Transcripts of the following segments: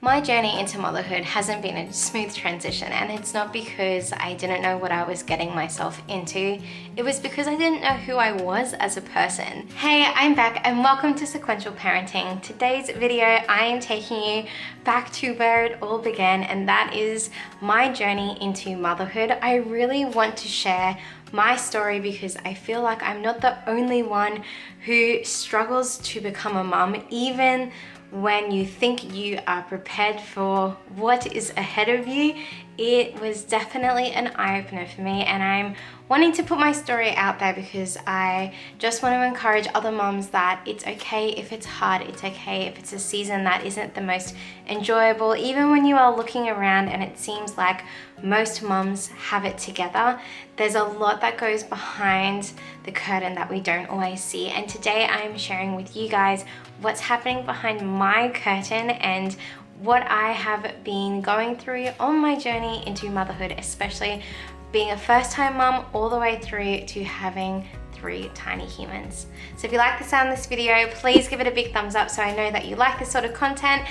My journey into motherhood hasn't been a smooth transition, and it's not because I didn't know what I was getting myself into. It was because I didn't know who I was as a person. Hey, I'm back and welcome to Sequential Parenting. Today's video, I am taking you back to where it all began, and that is my journey into motherhood. I really want to share my story because I feel like I'm not the only one who struggles to become a mom, even when you think you are prepared for what is ahead of you. It was definitely an eye-opener for me, and I'm wanting to put my story out there because I just want to encourage other moms that it's okay if it's hard, it's okay if it's a season that isn't the most enjoyable. Even when you are looking around and it seems like most moms have it together, there's a lot that goes behind the curtain that we don't always see. And today I'm sharing with you guys what's happening behind my curtain and what I have been going through on my journey into motherhood, especially being a first-time mom all the way through to having 3 tiny humans. So if you like the sound of this video, please give it a big thumbs up so I know that you like this sort of content.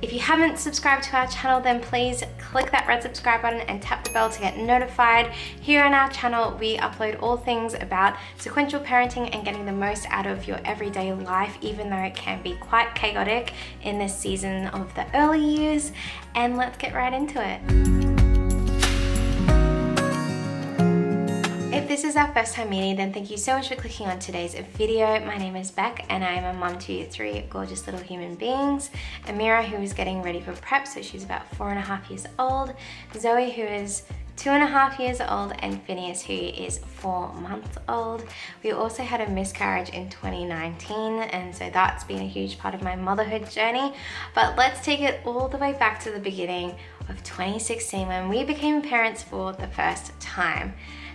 If you haven't subscribed to our channel, then please click that red subscribe button and tap the bell to get notified. Here on our channel, we upload all things about sequential parenting and getting the most out of your everyday life, even though it can be quite chaotic in this season of the early years. And let's get right into it. If this is our first time meeting, then thank you so much for clicking on today's video. My name is Beck and I am a mom to 3 gorgeous little human beings. Amira, who is getting ready for prep, so she's about 4.5 years old. Zoe, who is 2.5 years old, and Phineas, who is 4 months old. We also had a miscarriage in 2019, and so that's been a huge part of my motherhood journey. But let's take it all the way back to the beginning of 2016 when we became parents for the first time.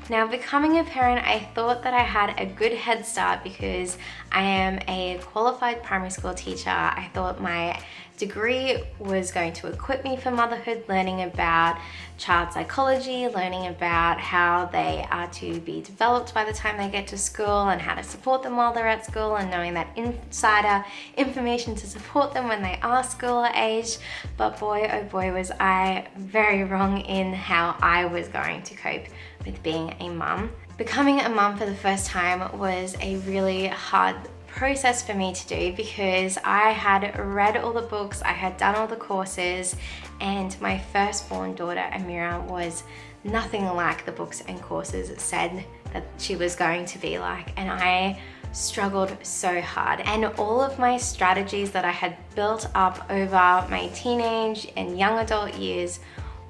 Now, becoming a parent, I thought that I had a good head start because I am a qualified primary school teacher. I thought my degree was going to equip me for motherhood, learning about child psychology, learning about how they are to be developed by the time they get to school and how to support them while they're at school, and knowing that insider information to support them when they are school age. But boy, oh boy, was I very wrong in how I was going to cope with being a mum. Becoming a mum for the first time was a really hard process for me to do because I had read all the books, I had done all the courses, and my firstborn daughter, Amira, was nothing like the books and courses said that she was going to be like, and I struggled so hard. And all of my strategies that I had built up over my teenage and young adult years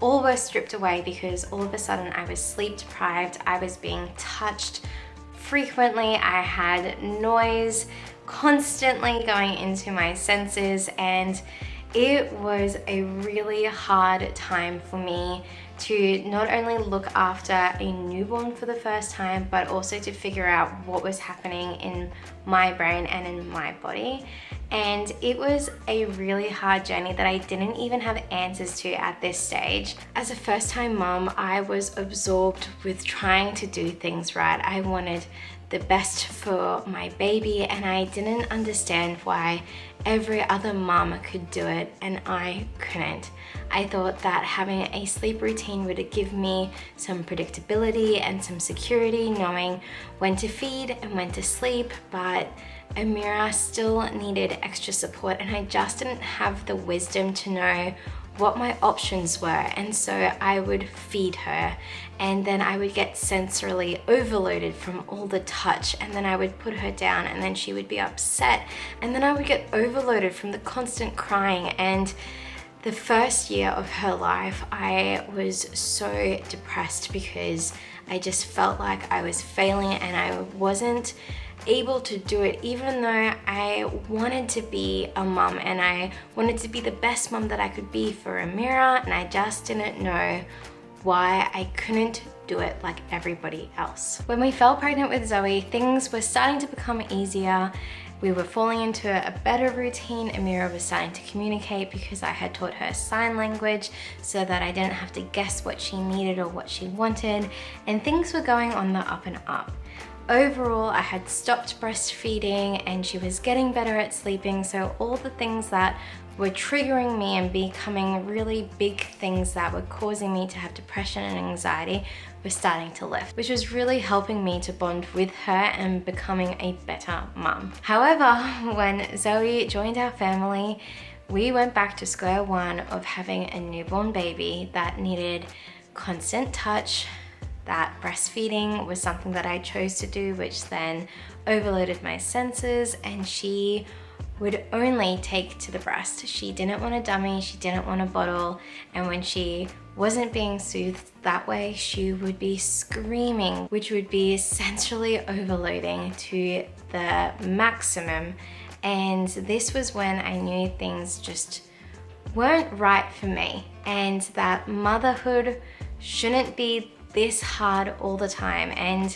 all were stripped away because all of a sudden I was sleep deprived, I was being touched frequently, I had noise constantly going into my senses, and it was a really hard time for me to not only look after a newborn for the first time, but also to figure out what was happening in my brain and in my body. And it was a really hard journey that I didn't even have answers to at this stage. As a first-time mom, I was absorbed with trying to do things right. I wanted the best for my baby, and I didn't understand why every other mom could do it and I couldn't. I thought that having a sleep routine would give me some predictability and some security, knowing when to feed and when to sleep, but Amira still needed extra support, and I just didn't have the wisdom to know what my options were. And so I would feed her, and then I would get sensorily overloaded from all the touch, and then I would put her down and then she would be upset, and then I would get overloaded from the constant crying. And the first year of her life, I was so depressed because I just felt like I was failing and I wasn't able to do it, even though I wanted to be a mom and I wanted to be the best mom that I could be for Amira, and I just didn't know why I couldn't do it like everybody else. When we fell pregnant with Zoe, things were starting to become easier. We were falling into a better routine. Amira was starting to communicate because I had taught her sign language so that I didn't have to guess what she needed or what she wanted, and things were going on the up and up. overall I had stopped breastfeeding and she was getting better at sleeping. So all the things that were triggering me and becoming really big things that were causing me to have depression and anxiety were starting to lift, which was really helping me to bond with her and becoming a better mum. However, when Zoe joined our family, we went back to square one of having a newborn baby that needed constant touch. That breastfeeding was something that I chose to do, which then overloaded my senses, and she would only take to the breast. She didn't want a dummy, she didn't want a bottle, and when she wasn't being soothed that way, she would be screaming, which would be essentially overloading to the maximum. And this was when I knew things just weren't right for me, and that motherhood shouldn't be this hard all the time. And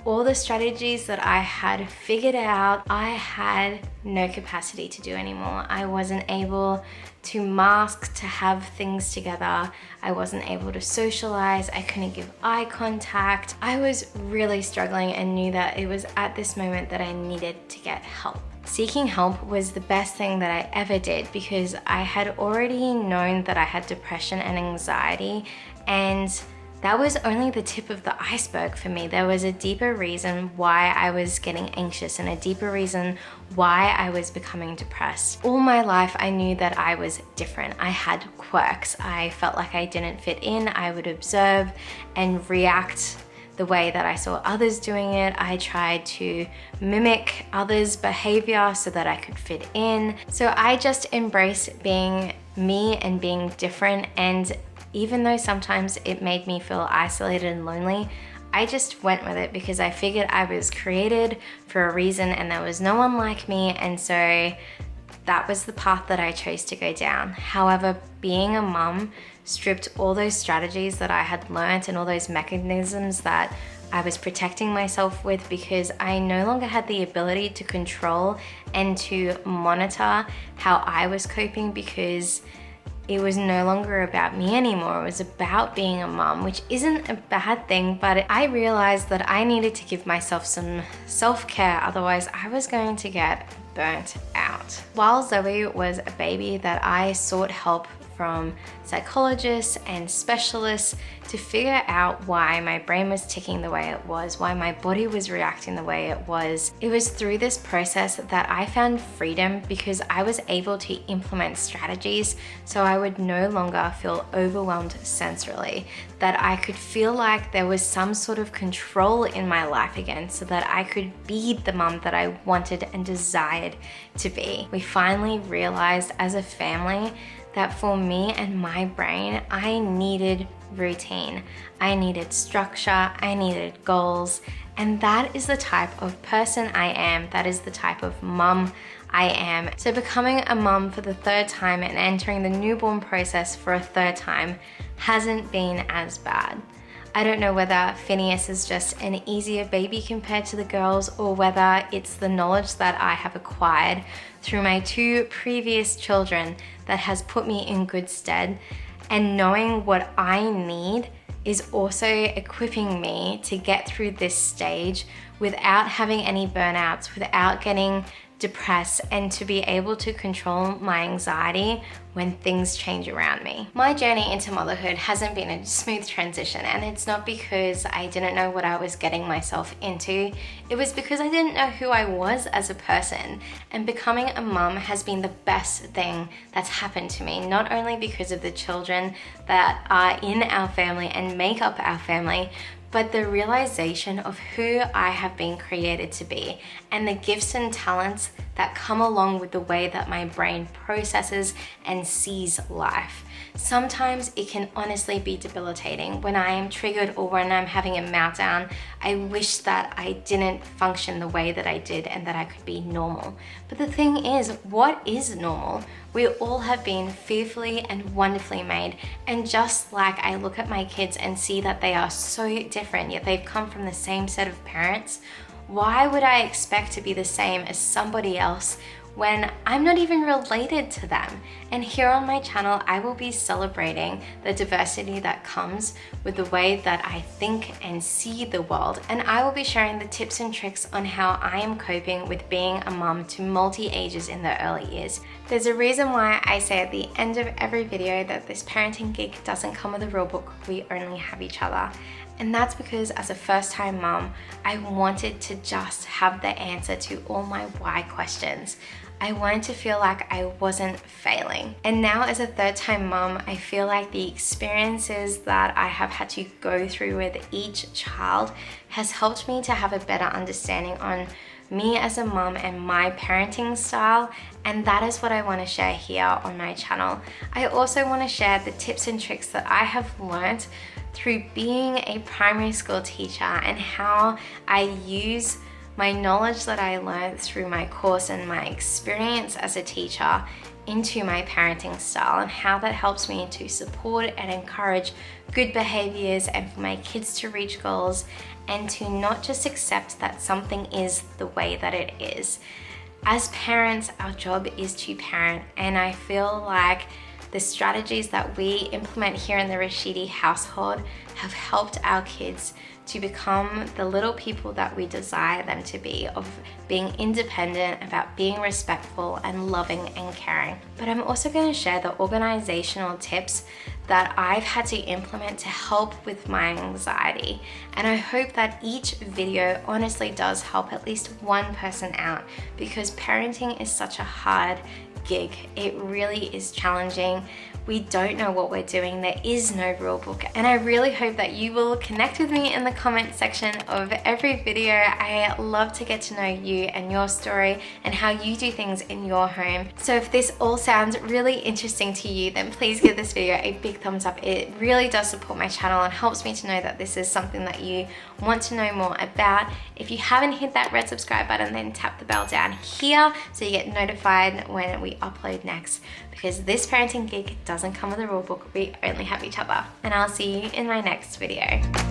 all the strategies that I had figured out, I had no capacity to do anymore. I wasn't able to mask, to have things together. I wasn't able to socialize. I couldn't give eye contact. I was really struggling and knew that it was at this moment that I needed to get help. Seeking help was the best thing that I ever did, because I had already known that I had depression and anxiety, and that was only the tip of the iceberg for me. There was a deeper reason why I was getting anxious and a deeper reason why I was becoming depressed. All my life, I knew that I was different. I had quirks. I felt like I didn't fit in. I would observe and react the way that I saw others doing it. I tried to mimic others' behavior so that I could fit in. So I just embraced being me and being different, and even though sometimes it made me feel isolated and lonely, I just went with it because I figured I was created for a reason and there was no one like me, and so that was the path that I chose to go down. However, being a mum stripped all those strategies that I had learnt and all those mechanisms that I was protecting myself with, because I no longer had the ability to control and to monitor how I was coping, because it was no longer about me anymore. It was about being a mom, which isn't a bad thing, but I realized that I needed to give myself some self-care, otherwise I was going to get burnt out. While Zoe was a baby, that I sought help from psychologists and specialists to figure out why my brain was ticking the way it was, why my body was reacting the way it was. It was through this process that I found freedom, because I was able to implement strategies so I would no longer feel overwhelmed sensorily, that I could feel like there was some sort of control in my life again, so that I could be the mom that I wanted and desired to be. We finally realized as a family that for me and my brain, I needed routine. I needed structure, I needed goals, and that is the type of person I am. That is the type of mum I am. So becoming a mum for the third time and entering the newborn process for a third time hasn't been as bad. I don't know whether Phineas is just an easier baby compared to the girls, or whether it's the knowledge that I have acquired through my two previous children that has put me in good stead, and knowing what I need is also equipping me to get through this stage without having any burnouts, without getting depressed, and to be able to control my anxiety when things change around me. My journey into motherhood hasn't been a smooth transition, and it's not because I didn't know what I was getting myself into. It was because I didn't know who I was as a person, and becoming a mum has been the best thing that's happened to me, not only because of the children that are in our family and make up our family, but the realization of who I have been created to be, and the gifts and talents that come along with the way that my brain processes and sees life. Sometimes it can honestly be debilitating. When I am triggered or when I'm having a meltdown, I wish that I didn't function the way that I did and that I could be normal. But the thing is, what is normal? We all have been fearfully and wonderfully made. And just like I look at my kids and see that they are so different, yet they've come from the same set of parents, why would I expect to be the same as somebody else when I'm not even related to them. And here on my channel, I will be celebrating the diversity that comes with the way that I think and see the world. And I will be sharing the tips and tricks on how I am coping with being a mom to multi-ages in the early years. There's a reason why I say at the end of every video that this parenting gig doesn't come with a rule book, we only have each other. And that's because as a first-time mom, I wanted to just have the answer to all my why questions. I wanted to feel like I wasn't failing. And now as a third-time mom, I feel like the experiences that I have had to go through with each child has helped me to have a better understanding on me as a mom and my parenting style, and that is what I want to share here on my channel. I also want to share the tips and tricks that I have learned through being a primary school teacher and how I use my knowledge that I learned through my course and my experience as a teacher into my parenting style, and how that helps me to support and encourage good behaviors and for my kids to reach goals and to not just accept that something is the way that it is. As parents, our job is to parent, and I feel like the strategies that we implement here in the Rashidi household have helped our kids to become the little people that we desire them to be, of being independent, about being respectful and loving and caring. But I'm also going to share the organizational tips that I've had to implement to help with my anxiety. And I hope that each video honestly does help at least one person out, because parenting is such a hard gig. It really is challenging. We don't know what we're doing. There is no rule book. And I really hope that you will connect with me in the comment section of every video. I love to get to know you and your story and how you do things in your home. So if this all sounds really interesting to you, then please give this video a big thumbs up. It really does support my channel and helps me to know that this is something that you want to know more about. If you haven't hit that red subscribe button, then tap the bell down here so you get notified when we upload next, because this parenting gig doesn't come with a rule book. We only have each other. And I'll see you in my next video.